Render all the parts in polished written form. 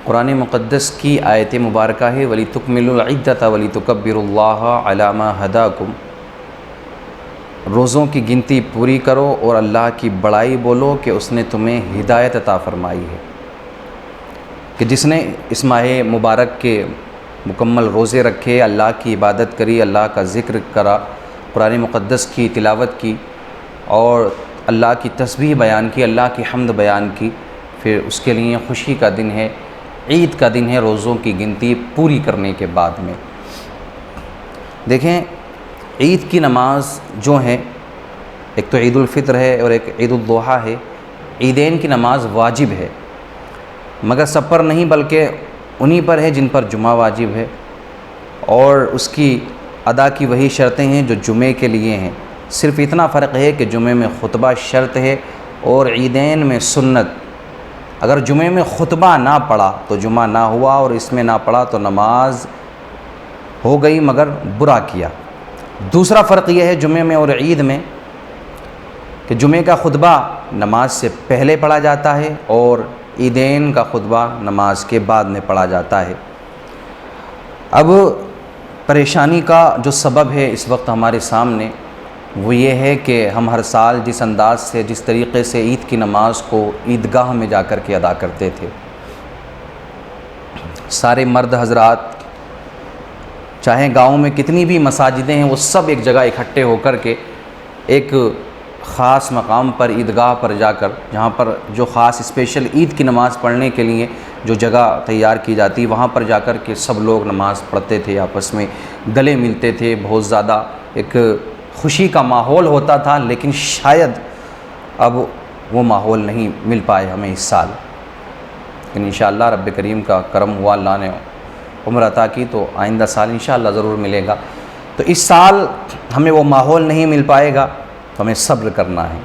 قرآن مقدس کی آیت مبارکہ ہے وَلِتُكْمِلُوا الْعِدَّةَ وَلِتُكَبِّرُوا اللَّهَ عَلَى مَا هَدَاكُمْ، روزوں کی گنتی پوری کرو اور اللہ کی بڑائی بولو کہ اس نے تمہیں ہدایت عطا فرمائی ہے، کہ جس نے اس ماہ مبارک کے مکمل روزے رکھے، اللہ کی عبادت کری، اللہ کا ذکر کرا، قرآن مقدس کی تلاوت کی اور اللہ کی تسبیح بیان کی، اللہ کی حمد بیان کی، پھر اس کے لیے خوشی کا دن ہے، عید کا دن ہے، روزوں کی گنتی پوری کرنے کے بعد میں۔ دیکھیں عید کی نماز جو ہے، ایک تو عید الفطر ہے اور ایک عید الاضحیٰ ہے، عیدین کی نماز واجب ہے، مگر سب پر نہیں بلکہ انہی پر ہے جن پر جمعہ واجب ہے، اور اس کی ادا کی وہی شرطیں ہیں جو جمعے کے لیے ہیں، صرف اتنا فرق ہے کہ جمعے میں خطبہ شرط ہے اور عیدین میں سنت۔ اگر جمعے میں خطبہ نہ پڑھا تو جمعہ نہ ہوا، اور اس میں نہ پڑھا تو نماز ہو گئی مگر برا کیا۔ دوسرا فرق یہ ہے جمعے میں اور عید میں کہ جمعے کا خطبہ نماز سے پہلے پڑھا جاتا ہے اور عیدین کا خطبہ نماز کے بعد میں پڑھا جاتا ہے۔ اب پریشانی کا جو سبب ہے اس وقت ہمارے سامنے وہ یہ ہے کہ ہم ہر سال جس انداز سے جس طریقے سے عید کی نماز کو عیدگاہ میں جا کر کے ادا کرتے تھے، سارے مرد حضرات چاہے گاؤں میں کتنی بھی مساجدیں ہیں وہ سب ایک جگہ اکٹھے ہو کر کے ایک خاص مقام پر عیدگاہ پر جا کر، جہاں پر جو خاص اسپیشل عید کی نماز پڑھنے کے لیے جو جگہ تیار کی جاتی، وہاں پر جا کر کے سب لوگ نماز پڑھتے تھے، آپس میں گلے ملتے تھے، بہت زیادہ ایک خوشی کا ماحول ہوتا تھا۔ لیکن شاید اب وہ ماحول نہیں مل پائے ہمیں اس سال، لیکن انشاءاللہ رب کریم کا کرم ہوا، اللہ نے عمر عطا کی تو آئندہ سال انشاءاللہ ضرور ملے گا۔ تو اس سال ہمیں وہ ماحول نہیں مل پائے گا تو ہمیں صبر کرنا ہے،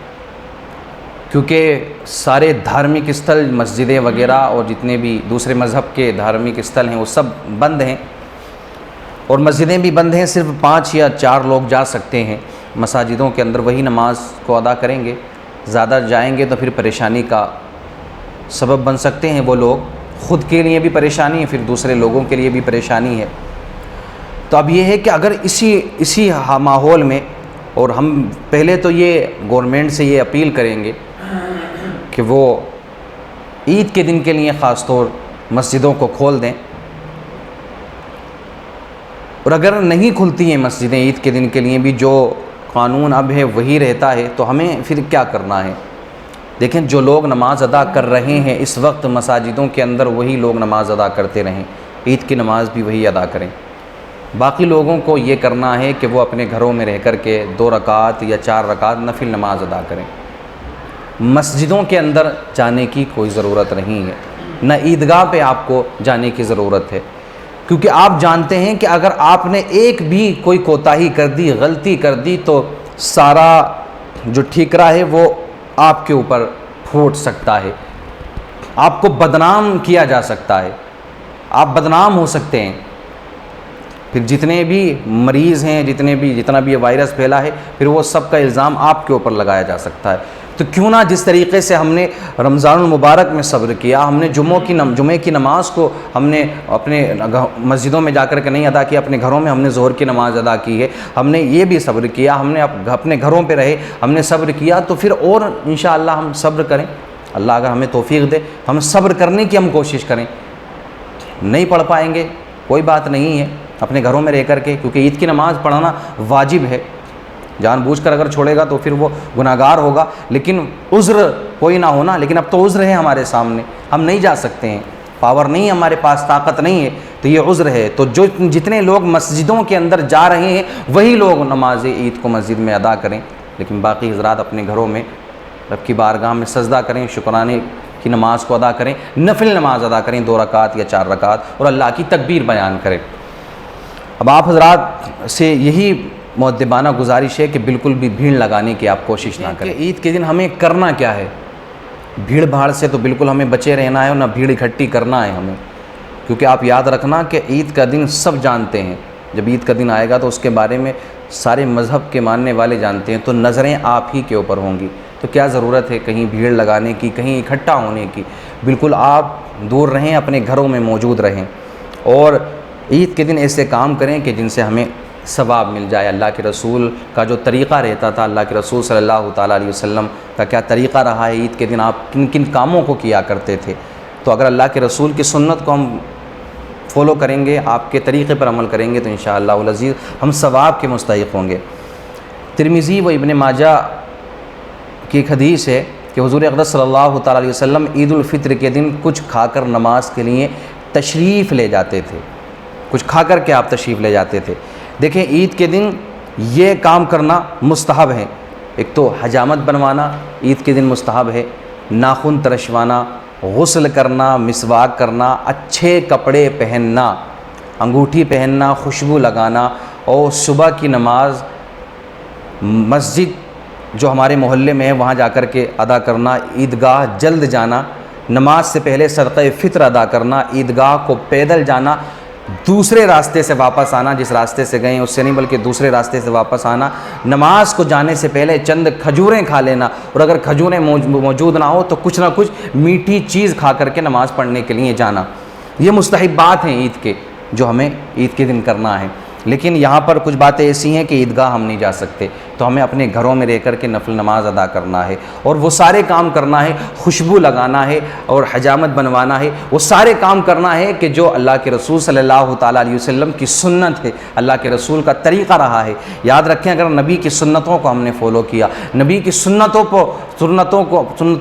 کیونکہ سارے دھارمک استھل، مسجدیں وغیرہ اور جتنے بھی دوسرے مذہب کے دھارمک استھل ہیں وہ سب بند ہیں، اور مسجدیں بھی بند ہیں، صرف 5 یا 4 لوگ جا سکتے ہیں مساجدوں کے اندر، وہی نماز کو ادا کریں گے۔ زیادہ جائیں گے تو پھر پریشانی کا سبب بن سکتے ہیں وہ لوگ، خود کے لیے بھی پریشانی ہے، پھر دوسرے لوگوں کے لیے بھی پریشانی ہے۔ تو اب یہ ہے کہ اگر اسی ماحول میں، اور ہم پہلے تو یہ گورنمنٹ سے یہ اپیل کریں گے کہ وہ عید کے دن کے لیے خاص طور مسجدوں کو کھول دیں، اور اگر نہیں کھلتی ہیں مسجدیں عید کے دن کے لیے بھی، جو قانون اب ہے وہی رہتا ہے، تو ہمیں پھر کیا کرنا ہے؟ دیکھیں جو لوگ نماز ادا کر رہے ہیں اس وقت مساجدوں کے اندر، وہی لوگ نماز ادا کرتے رہیں، عید کی نماز بھی وہی ادا کریں۔ باقی لوگوں کو یہ کرنا ہے کہ وہ اپنے گھروں میں رہ کر کے 2 رکعت یا 4 رکعت نفل نماز ادا کریں، مسجدوں کے اندر جانے کی کوئی ضرورت نہیں ہے، نہ عیدگاہ پہ آپ کو جانے کی ضرورت ہے، کیونکہ آپ جانتے ہیں کہ اگر آپ نے ایک بھی کوئی کوتاہی کر دی، غلطی کر دی، تو سارا جو ٹھیکرا ہے وہ آپ کے اوپر پھوٹ سکتا ہے، آپ کو بدنام کیا جا سکتا ہے، آپ بدنام ہو سکتے ہیں، پھر جتنے بھی مریض ہیں، جتنا بھی یہ وائرس پھیلا ہے، پھر وہ سب کا الزام آپ کے اوپر لگایا جا سکتا ہے۔ تو کیوں نہ جس طریقے سے ہم نے رمضان المبارک میں صبر کیا، ہم نے جمعے کی نماز کو ہم نے اپنے مسجدوں میں جا کر کے نہیں ادا کیا، اپنے گھروں میں ہم نے ظہر کی نماز ادا کی ہے، ہم نے یہ بھی صبر کیا، ہم نے اپنے گھروں پہ رہے، ہم نے صبر کیا، تو پھر اور انشاءاللہ ہم صبر کریں، اللہ اگر ہمیں توفیق دے ہم صبر کرنے کی ہم کوشش کریں۔ نہیں پڑھ پائیں گے کوئی بات نہیں ہے، اپنے گھروں میں رہ کر کے، کیونکہ عید کی نماز پڑھنا واجب ہے، جان بوجھ کر اگر چھوڑے گا تو پھر وہ گناہگار ہوگا، لیکن عذر کوئی نہ ہونا، لیکن اب تو عذر ہے ہمارے سامنے، ہم نہیں جا سکتے ہیں، پاور نہیں ہے ہمارے پاس، طاقت نہیں ہے، تو یہ عذر ہے۔ تو جتنے لوگ مسجدوں کے اندر جا رہے ہیں وہی لوگ نماز عید کو مسجد میں ادا کریں، لیکن باقی حضرات اپنے گھروں میں رب کی بارگاہ میں سجدہ کریں، شکرانے کی نماز کو ادا کریں، نفل نماز ادا کریں 2 رکعت یا 4 رکعت، اور اللہ کی تکبیر بیان کریں۔ اب آپ حضرات سے یہی مؤدبانہ گزارش ہے کہ بالکل بھی بھیڑ لگانے کی آپ کوشش نہ کریں۔ عید کے دن ہمیں کرنا کیا ہے؟ بھیڑ بھاڑ سے تو بالکل ہمیں بچے رہنا ہے، اور نہ بھیڑ اکٹھی کرنا ہے ہمیں، کیونکہ آپ یاد رکھنا کہ عید کا دن سب جانتے ہیں، جب عید کا دن آئے گا تو اس کے بارے میں سارے مذہب کے ماننے والے جانتے ہیں، تو نظریں آپ ہی کے اوپر ہوں گی، تو کیا ضرورت ہے کہیں بھیڑ لگانے کی، کہیں اکٹھا ہونے کی؟ بالکل آپ دور رہیں، اپنے گھروں میں موجود رہیں، اور عید کے دن ایسے کام کریں کہ جن سے ہمیں ثواب مل جائے۔ اللہ کے رسول کا جو طریقہ رہتا تھا، اللہ کے رسول صلی اللہ تعالیٰ علیہ وسلم کا کیا طریقہ رہا ہے، عید کے دن آپ کن کن کاموں کو کیا کرتے تھے، تو اگر اللہ کے رسول کی سنت کو ہم فالو کریں گے، آپ کے طریقے پر عمل کریں گے، تو انشاءاللہ العزیز ہم ثواب کے مستحق ہوں گے۔ ترمذی و ابن ماجہ کی ایک حدیث ہے کہ حضور اقدس صلی اللہ تعالیٰ علیہ وسلم عید الفطر کے دن کچھ کھا کر نماز کے لیے تشریف لے جاتے تھے، کچھ کھا کر کے آپ تشریف لے جاتے تھے۔ دیکھیں عید کے دن یہ کام کرنا مستحب ہے، ایک تو حجامت بنوانا عید کے دن مستحب ہے، ناخن ترشوانا، غسل کرنا، مسواک کرنا، اچھے کپڑے پہننا، انگوٹھی پہننا، خوشبو لگانا، اور صبح کی نماز مسجد جو ہمارے محلے میں ہے وہاں جا کر کے ادا کرنا، عیدگاہ جلد جانا، نماز سے پہلے صدقہ فطر ادا کرنا، عیدگاہ کو پیدل جانا، دوسرے راستے سے واپس آنا، جس راستے سے گئے اس سے نہیں بلکہ دوسرے راستے سے واپس آنا، نماز کو جانے سے پہلے چند کھجوریں کھا لینا، اور اگر کھجوریں موجود نہ ہو تو کچھ نہ کچھ میٹھی چیز کھا کر کے نماز پڑھنے کے لیے جانا۔ یہ مستحبات ہیں عید کے جو ہمیں عید کے دن کرنا ہے۔ لیکن یہاں پر کچھ باتیں ایسی ہیں کہ عیدگاہ ہم نہیں جا سکتے، تو ہمیں اپنے گھروں میں رہ کر کے نفل نماز ادا کرنا ہے، اور وہ سارے کام کرنا ہے، خوشبو لگانا ہے اور حجامت بنوانا ہے، وہ سارے کام کرنا ہے کہ جو اللہ کے رسول صلی اللہ تعالیٰ علیہ وسلم کی سنت ہے، اللہ کے رسول کا طریقہ رہا ہے۔ یاد رکھیں اگر نبی کی سنتوں کو ہم نے فالو کیا، نبی کی سنتوں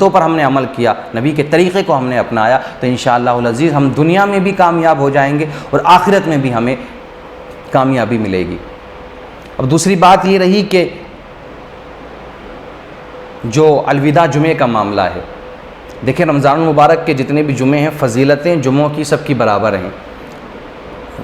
پر ہم نے عمل کیا، نبی کے طریقے کو ہم نے اپنایا، تو انشاءاللہ العزیز ہم دنیا میں بھی کامیاب ہو جائیں گے اور آخرت میں بھی ہمیں کامیابی ملے گی۔ اب دوسری بات یہ رہی کہ جو الوداع جمعے کا معاملہ ہے، دیکھیں رمضان المبارک کے جتنے بھی جمعے ہیں، فضیلتیں جمعوں کی سب کی برابر ہیں،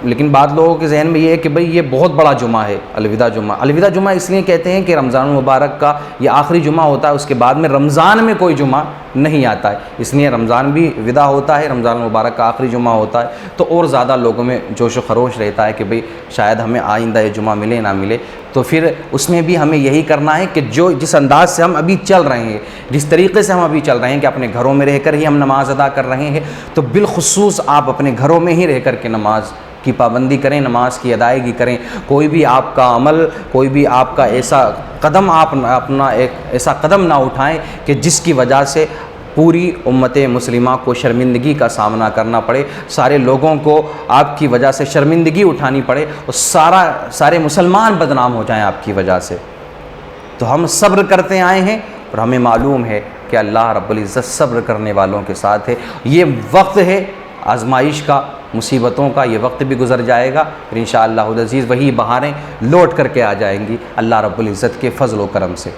لیکن بعض لوگوں کے ذہن میں یہ ہے کہ بھئی یہ بہت بڑا جمعہ ہے الوداع جمعہ۔ الوداع جمعہ اس لیے کہتے ہیں کہ رمضان المبارک کا یہ آخری جمعہ ہوتا ہے، اس کے بعد میں رمضان میں کوئی جمعہ نہیں آتا ہے، اس لیے رمضان بھی وداع ہوتا ہے، رمضان المبارک کا آخری جمعہ ہوتا ہے، تو اور زیادہ لوگوں میں جوش و خروش رہتا ہے کہ بھئی شاید ہمیں آئندہ یہ جمعہ ملے نہ ملے۔ تو پھر اس میں بھی ہمیں یہی کرنا ہے کہ جس انداز سے ہم ابھی چل رہے ہیں، جس طریقے سے ہم ابھی چل رہے ہیں کہ اپنے گھروں میں رہ کر ہی ہم نماز ادا کر رہے ہیں، تو بالخصوص آپ اپنے گھروں میں ہی رہ کر کے نماز کی پابندی کریں، نماز کی ادائیگی کریں۔ کوئی بھی آپ کا عمل، کوئی بھی آپ کا ایسا قدم، آپ اپنا ایک ایسا قدم نہ اٹھائیں کہ جس کی وجہ سے پوری امت مسلمہ کو شرمندگی کا سامنا کرنا پڑے، سارے لوگوں کو آپ کی وجہ سے شرمندگی اٹھانی پڑے، اور سارے مسلمان بدنام ہو جائیں آپ کی وجہ سے۔ تو ہم صبر کرتے آئے ہیں اور ہمیں معلوم ہے کہ اللہ رب العزت صبر کرنے والوں کے ساتھ ہے۔ یہ وقت ہے آزمائش کا، مصیبتوں کا، یہ وقت بھی گزر جائے گا، پھر انشاءاللہ العزیز وہی بہاریں لوٹ کر کے آ جائیں گی اللہ رب العزت کے فضل و کرم سے۔